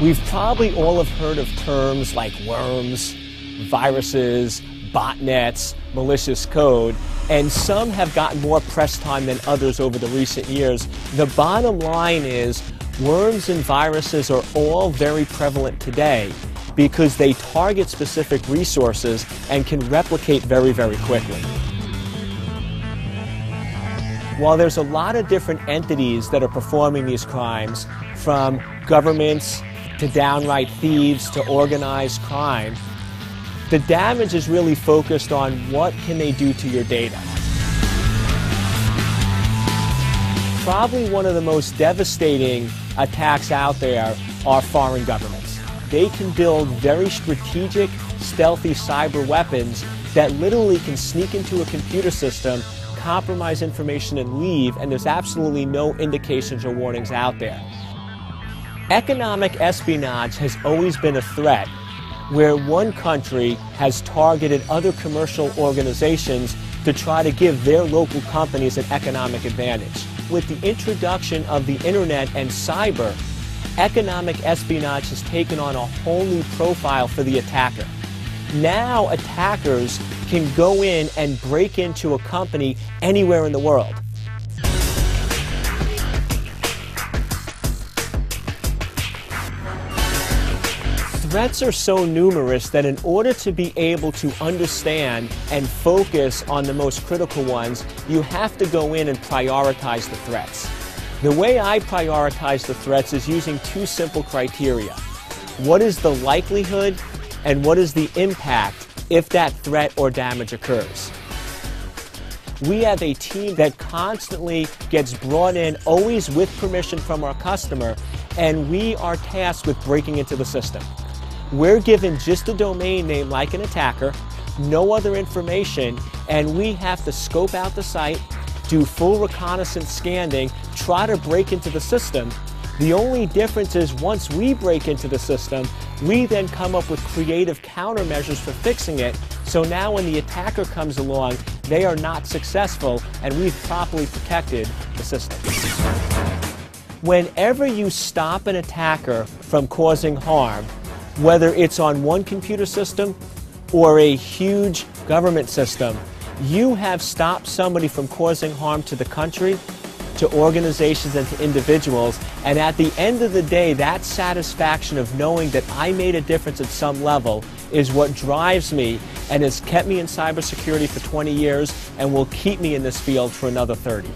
We've probably all have heard of terms like worms, viruses, botnets, malicious code, and some have gotten more press time than others over the recent years. The bottom line is worms and viruses are all very prevalent today because they target specific resources and can replicate very, very quickly. While there's a lot of different entities that are performing these crimes, from governments to downright thieves to organized crime, the damage is really focused on what can they do to your data. Probably one of the most devastating attacks out there are foreign governments. They can build very strategic, stealthy cyber weapons that literally can sneak into a computer system, compromise information and leave, and there's absolutely no indications or warnings out there. Economic espionage has always been a threat where one country has targeted other commercial organizations to try to give their local companies an economic advantage. With the introduction of the internet and cyber, economic espionage has taken on a whole new profile for the attacker. Now attackers can go in and break into a company anywhere in the world. Threats are so numerous that in order to be able to understand and focus on the most critical ones, you have to go in and prioritize the threats. The way I prioritize the threats is using two simple criteria. What is the likelihood and what is the impact if that threat or damage occurs? We have a team that constantly gets brought in, always with permission from our customer, and we are tasked with breaking into the system. We're given just a domain name like an attacker, no other information, and we have to scope out the site, do full reconnaissance scanning, try to break into the system. The only difference is once we break into the system, we then come up with creative countermeasures for fixing it, so now when the attacker comes along, they are not successful and we've properly protected the system. Whenever you stop an attacker from causing harm, whether it's on one computer system or a huge government system, you have stopped somebody from causing harm to the country, to organizations, and to individuals. And at the end of the day, that satisfaction of knowing that I made a difference at some level is what drives me and has kept me in cybersecurity for 20 years and will keep me in this field for another 30.